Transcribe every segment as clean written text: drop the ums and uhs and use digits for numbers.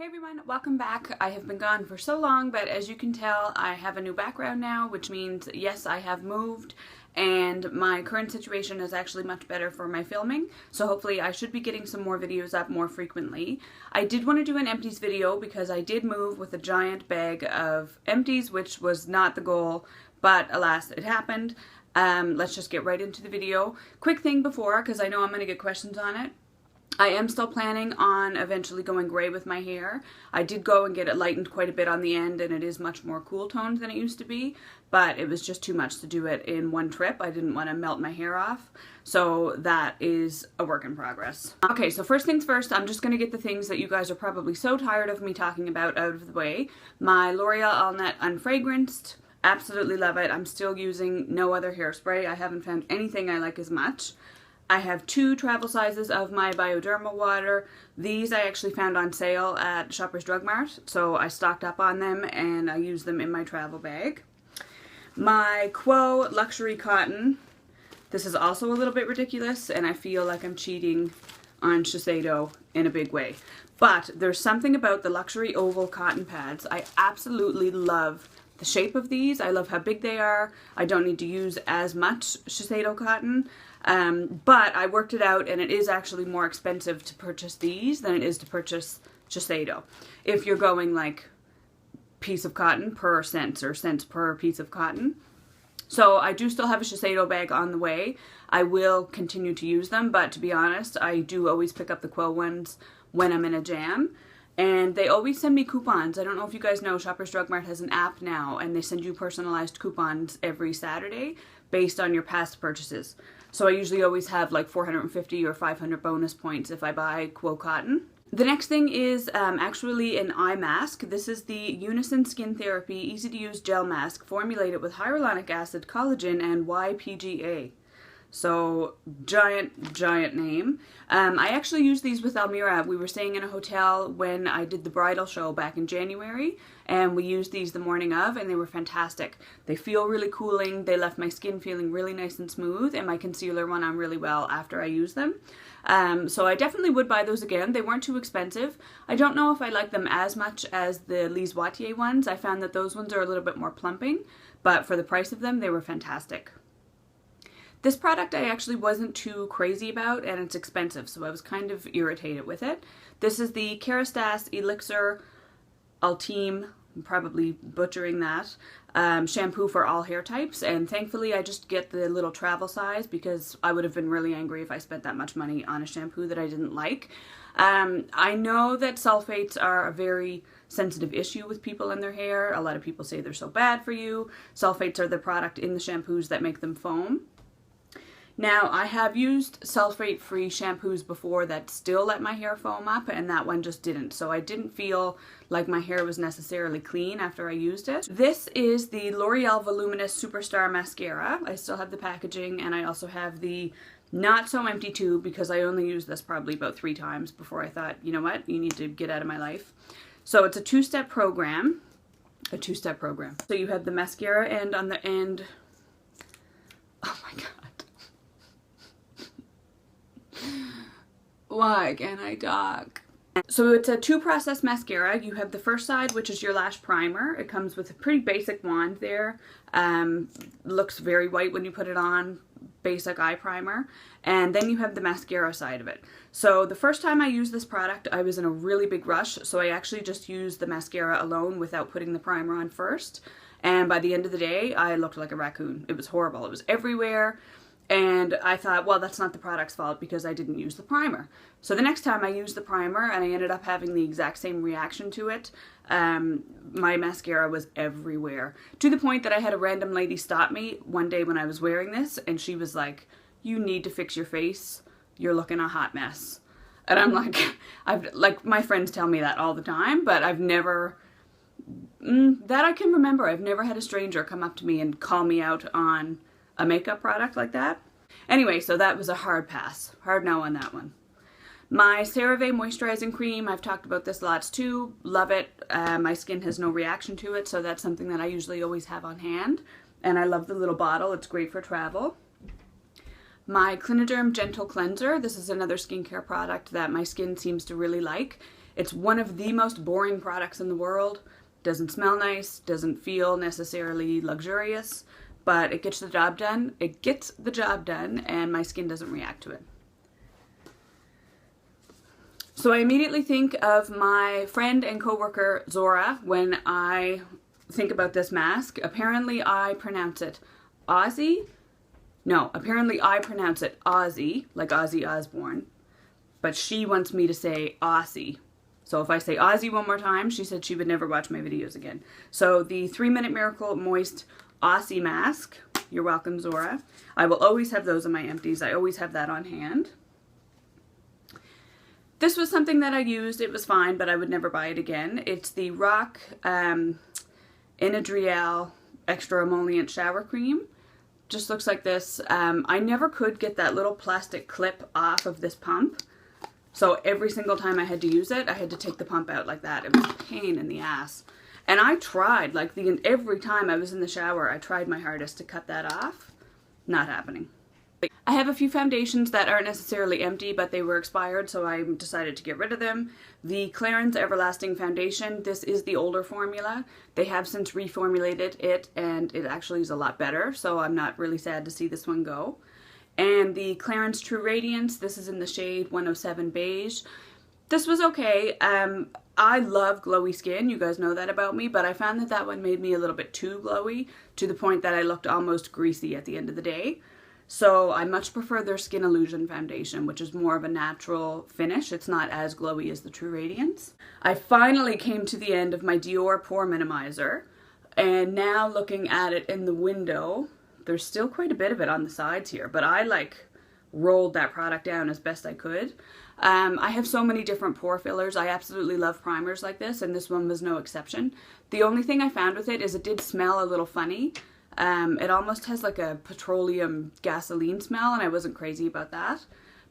Hey everyone, welcome back. I have been gone for so long, but as you can tell, I have a new background now, which means, yes, I have moved, and my current situation is actually much better for my filming, so hopefully I should be getting some more videos up more frequently. I did want to do an empties video because I did move with a giant bag of empties, which was not the goal, but alas, it happened. Let's just get right into the video. Quick thing before, because I know I'm going to get questions on it. I am still planning on eventually going gray with my hair. I did go and get it lightened quite a bit on the end, and it is much more cool toned than it used to be, but it was just too much to do it in one trip. I didn't want to melt my hair off, so that is a work in progress. Okay, so first things first, I'm just going to get the things that you guys are probably so tired of me talking about out of the way. My L'Oreal All Net Unfragranced. Absolutely love it. I'm still using no other hairspray. I haven't found anything I like as much. I have 2 travel sizes of my Bioderma water. These I actually found on sale at Shoppers Drug Mart, so I stocked up on them and I use them in my travel bag. My Quo Luxury Cotton. This is also a little bit ridiculous, and I feel like I'm cheating on Shiseido in a big way. But there's something about the luxury oval cotton pads. I absolutely love the shape of these. I love how big they are. I don't need to use as much Shiseido cotton. But I worked it out, and it is actually more expensive to purchase these than it is to purchase Shiseido. If you're going like piece of cotton per cents or cents per piece of cotton. So I do still have a Shiseido bag on the way. I will continue to use them, but to be honest, I do always pick up the Quo ones when I'm in a jam. And they always send me coupons. I don't know if you guys know, Shoppers Drug Mart has an app now, and they send you personalized coupons every Saturday based on your past purchases. So I usually always have like 450 or 500 bonus points if I buy Quo Cotton. The next thing is actually an eye mask. This is the Unison Skin Therapy Easy to Use Gel Mask formulated with hyaluronic acid, collagen, and YPGA. So, giant name. I actually used these with Almira. We were staying in a hotel when I did the bridal show back in January, and we used these the morning of, and they were fantastic. They feel really cooling. They left my skin feeling really nice and smooth, and my concealer went on really well after I used them. So I definitely would buy those again. They weren't too expensive. I don't know if I like them as much as the Lise Watier ones. I found that those ones are a little bit more plumping, but for the price of them, they were fantastic. This product I actually wasn't too crazy about, and it's expensive, so I was kind of irritated with it. This is the Kerastase Elixir Ultime, I'm probably butchering that, shampoo for all hair types, and thankfully I just get the little travel size because I would have been really angry if I spent that much money on a shampoo that I didn't like. I know that sulfates are a very sensitive issue with people in their hair. A lot of people say they're so bad for you. Sulfates are the product in the shampoos that make them foam. Now, I have used sulfate-free shampoos before that still let my hair foam up, and that one just didn't. So I didn't feel like my hair was necessarily clean after I used it. This is the L'Oreal Voluminous Superstar Mascara. I still have the packaging, and I also have the not so empty tube because I only used this probably about 3 times before I thought, you know what, you need to get out of my life. So it's a 2-step program. So you have the mascara end on the end. Oh my God. Why can't I talk? So it's a 2-process mascara. You have the first side, which is your lash primer. It comes with a pretty basic wand there. Looks very white when you put it on. Basic eye primer. And then you have the mascara side of it. So the first time I used this product, I was in a really big rush. So I actually just used the mascara alone without putting the primer on first. And by the end of the day, I looked like a raccoon. It was horrible. It was everywhere. And I thought, well, that's not the product's fault because I didn't use the primer. So the next time I used the primer and I ended up having the exact same reaction to it, my mascara was everywhere. To the point that I had a random lady stop me one day when I was wearing this, and she was like, you need to fix your face. You're looking a hot mess. And I'm like, my friends tell me that all the time, but I've never, that I can remember, I've never had a stranger come up to me and call me out on a makeup product like that. Anyway, so that was a hard pass. Hard no on that one. My CeraVe Moisturizing Cream, I've talked about this lots too. Love it. My skin has no reaction to it, so that's something that I usually always have on hand. And I love the little bottle. It's great for travel. My Cliniderm Gentle Cleanser. This is another skincare product that my skin seems to really like. It's one of the most boring products in the world. Doesn't smell nice, doesn't feel necessarily luxurious, but it gets the job done. It gets the job done, and my skin doesn't react to it. So I immediately think of my friend and coworker Zora when I think about this mask. Apparently I pronounce it Ozzy. No, apparently I pronounce it Ozzy, like Ozzy Osbourne. But she wants me to say Aussie. So if I say Ozzy one more time, she said she would never watch my videos again. So the 3 Minute Miracle Moist Aussie mask. You're welcome, Zora. I will always have those in my empties. I always have that on hand. This was something that I used. It was fine, but I would never buy it again. It's the RoC Enadriel Extra Emollient Shower Cream. Just looks like this. I never could get that little plastic clip off of this pump. So every single time I had to use it, I had to take the pump out like that. It was a pain in the ass. And I tried, like every time I was in the shower, I tried my hardest to cut that off. Not happening. I have a few foundations that aren't necessarily empty, but they were expired, so I decided to get rid of them. The Clarins Everlasting Foundation, this is the older formula. They have since reformulated it, and it actually is a lot better, so I'm not really sad to see this one go. And the Clarins True Radiance, this is in the shade 107 Beige. This was okay. I love glowy skin, you guys know that about me, but I found that that one made me a little bit too glowy, to the point that I looked almost greasy at the end of the day. So I much prefer their Skin Illusion foundation, which is more of a natural finish. It's not as glowy as the True Radiance. I finally came to the end of my Dior Pore Minimizer, and now looking at it in the window, there's still quite a bit of it on the sides here, but I like rolled that product down as best I could. I have so many different pore fillers. I absolutely love primers like this, and this one was no exception. The only thing I found with it is it did smell a little funny. It almost has like a petroleum gasoline smell, and I wasn't crazy about that.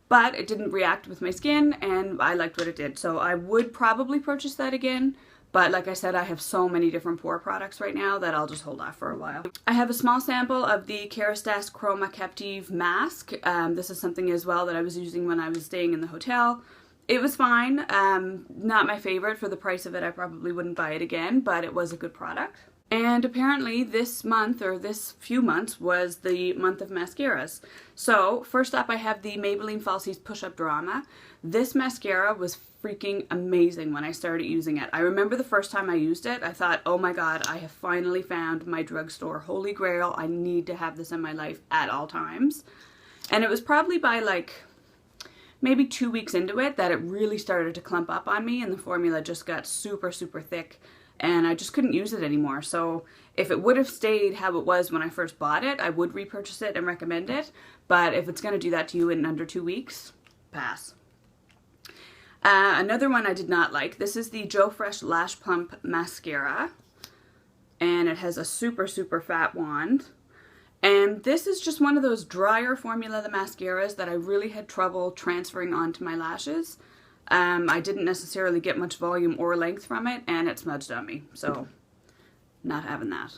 But it didn't react with my skin, and I liked what it did. So I would probably purchase that again. But like I said, I have so many different pore products right now that I'll just hold off for a while. I have a small sample of the Kerastase Chroma Captive mask. This is something as well that I was using when I was staying in the hotel. It was fine. Not my favorite. For the price of it, I probably wouldn't buy it again, but it was a good product. And apparently this month, or this few months, was the month of mascaras. So first up I have the Maybelline Falsies Push Up Drama. This mascara was freaking amazing when I started using it. I remember the first time I used it, I thought, oh my god, I have finally found my drugstore holy grail. I need to have this in my life at all times. And it was probably by like maybe 2 weeks into it that it really started to clump up on me, and the formula just got super, super thick. And I just couldn't use it anymore. So if it would have stayed how it was when I first bought it, I would repurchase it and recommend it. But if it's going to do that to you in under 2 weeks, pass. Another one I did not like. This is the Joe Fresh Lash Plump Mascara. And it has a super, super fat wand. And this is just one of those drier formula mascaras that I really had trouble transferring onto my lashes. I didn't necessarily get much volume or length from it, and it smudged on me, so not having that.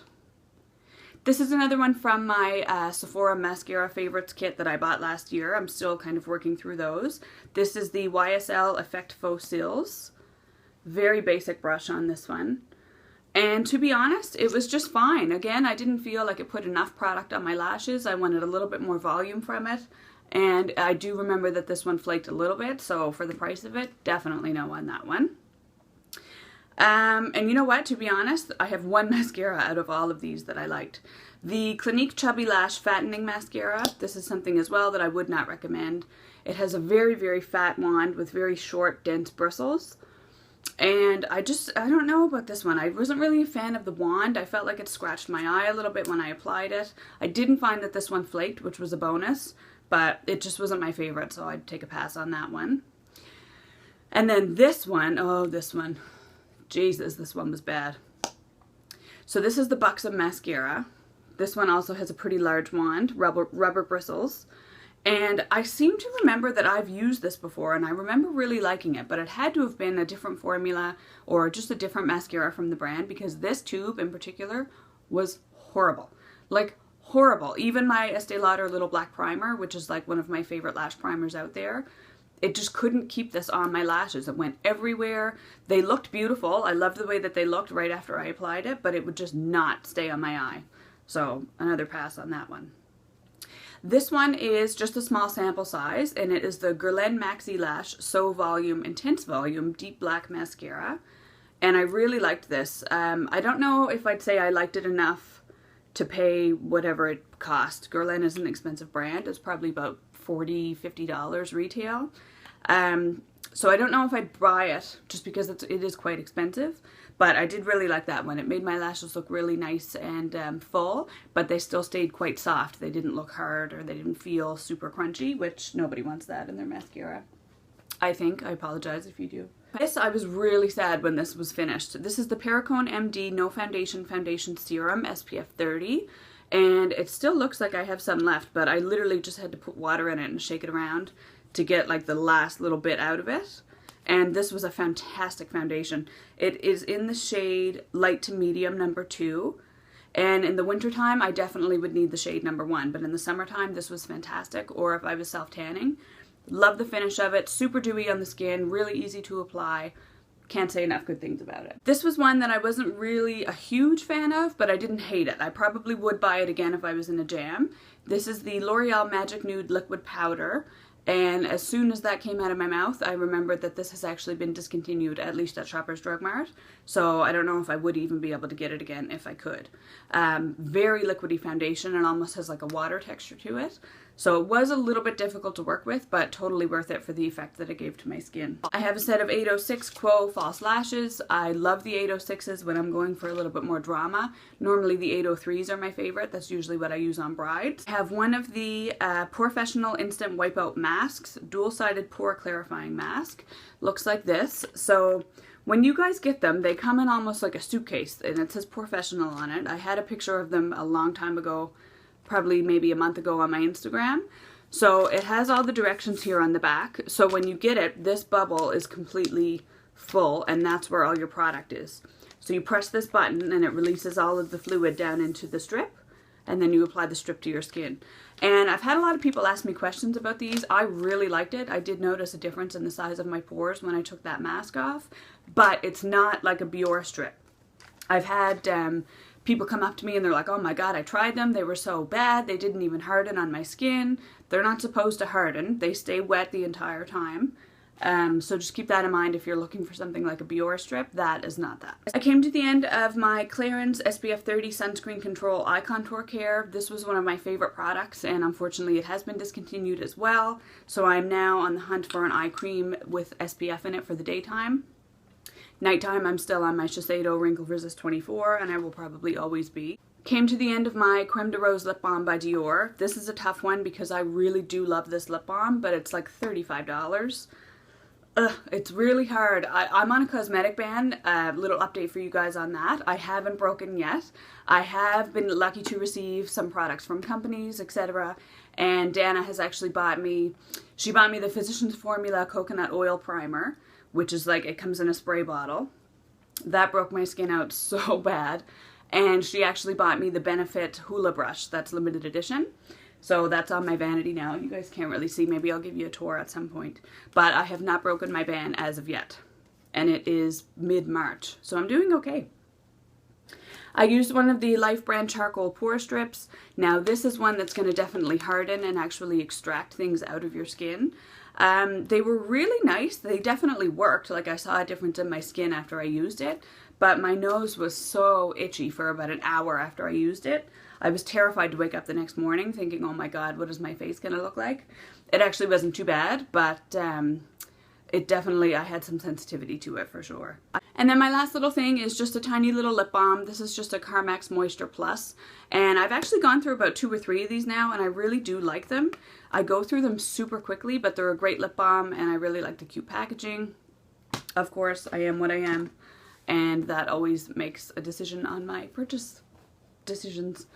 This is another one from my Sephora Mascara Favorites kit that I bought last year. I'm still kind of working through those. This is the YSL Effect Faux Cils. Very basic brush on this one. And to be honest, it was just fine. Again, I didn't feel like it put enough product on my lashes. I wanted a little bit more volume from it. And I do remember that this one flaked a little bit, so for the price of it, definitely no on that one. And you know what, to be honest, I have one mascara out of all of these that I liked. The Clinique Chubby Lash Fattening Mascara. This is something as well that I would not recommend. It has a very, very fat wand with very short, dense bristles. And I don't know about this one. I wasn't really a fan of the wand. I felt like it scratched my eye a little bit when I applied it. I didn't find that this one flaked, which was a bonus. But it just wasn't my favorite, so I'd take a pass on that one. And then this one, oh, this one. Jesus, this one was bad. So this is the Buxom Mascara. This one also has a pretty large wand, rubber bristles. And I seem to remember that I've used this before, and I remember really liking it, but it had to have been a different formula or just a different mascara from the brand, because this tube in particular was horrible. Like, horrible. Even my Estee Lauder Little Black Primer, which is like one of my favorite lash primers out there, it just couldn't keep this on my lashes. It went everywhere. They looked beautiful. I loved the way that they looked right after I applied it, but it would just not stay on my eye. So another pass on that one. This one is just a small sample size, and it is the Guerlain Maxi Lash So Volume Intense Volume Deep Black Mascara. And I really liked this. I don't know if I'd say I liked it enough to pay whatever it cost. Guerlain is an expensive brand. It's probably about $40, $50 retail. So I don't know if I'd buy it just because it is quite expensive, but I did really like that one. It made my lashes look really nice and full, but they still stayed quite soft. They didn't look hard or they didn't feel super crunchy, which nobody wants that in their mascara. I think. I apologize if you do. This, I was really sad when this was finished. This is the Perricone MD No Foundation Serum SPF 30. And it still looks like I have some left, but I literally just had to put water in it and shake it around to get like the last little bit out of it. And this was a fantastic foundation. It is in the shade Light to Medium number 2. And in the wintertime, I definitely would need the shade number 1. But in the summertime, this was fantastic. Or if I was self-tanning. Love the finish of it. Super dewy on the skin. Really easy to apply. Can't say enough good things about it. This was one that I wasn't really a huge fan of, but I didn't hate it. I probably would buy it again if I was in a jam. This is the L'Oreal Magic Nude Liquid Powder. And as soon as that came out of my mouth, I remembered that this has actually been discontinued, at least at Shoppers Drug Mart. So I don't know if I would even be able to get it again if I could. Very liquidy foundation and almost has like a water texture to it. So it was a little bit difficult to work with, but totally worth it for the effect that it gave to my skin. I have a set of 806 Quo False Lashes. I love the 806s when I'm going for a little bit more drama. Normally the 803s are my favorite. That's usually what I use on brides. I have one of the Professional Instant Wipeout Masks, dual-sided pore clarifying mask. Looks like this. So when you guys get them, they come in almost like a suitcase, and it says Professional on it. I had a picture of them a long time ago, probably maybe a month ago on my Instagram. So it has all the directions here on the back. So when you get it, this bubble is completely full, and that's where all your product is. So you press this button and it releases all of the fluid down into the strip, and then you apply the strip to your skin. And I've had a lot of people ask me questions about these. I really liked it. I did notice a difference in the size of my pores when I took that mask off, but it's not like a Biore strip. I've had people come up to me and they're like, oh my god, I tried them, they were so bad, they didn't even harden on my skin. They're not supposed to harden, they stay wet the entire time. So just keep that in mind if you're looking for something like a Biore strip. That is not that. I came to the end of my Clarins SPF 30 Sunscreen Control Eye Contour Care. This was one of my favorite products, and unfortunately it has been discontinued as well. So I'm now on the hunt for an eye cream with SPF in it for the daytime. Nighttime, I'm still on my Shiseido Wrinkle Resist 24, and I will probably always be. Came to the end of my Creme de Rose Lip Balm by Dior. This is a tough one because I really do love this lip balm, but it's like $35. It's really hard. I'm on a cosmetic ban. Little update for you guys on that. I haven't broken yet. I have been lucky to receive some products from companies, etc. And Dana has actually bought me, she bought me the Physicians Formula Coconut Oil Primer, which is like, it comes in a spray bottle. That broke my skin out so bad. And she actually bought me the Benefit Hula Brush that's limited edition. So that's on my vanity now. You guys can't really see. Maybe I'll give you a tour at some point. But I have not broken my ban as of yet. And it is mid-March. So I'm doing okay. I used one of the Life Brand Charcoal Pore Strips. Now this is one that's going to definitely harden and actually extract things out of your skin. They were really nice. They definitely worked. Like, I saw a difference in my skin after I used it. But my nose was so itchy for about an hour after I used it. I was terrified to wake up the next morning thinking, oh my god, what is my face going to look like? It actually wasn't too bad, but it definitely, I had some sensitivity to it for sure. And then my last little thing is just a tiny little lip balm. This is just a Carmex Moisture Plus. And I've actually gone through about 2 or 3 of these now, and I really do like them. I go through them super quickly, but they're a great lip balm, and I really like the cute packaging. Of course, I am what I am, and that always makes a decision on my purchase decisions.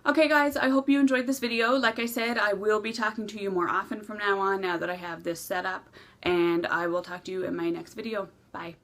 Okay guys, I hope you enjoyed this video. Like I said, I will be talking to you more often from now on, now that I have this set up, and I will talk to you in my next video. Bye.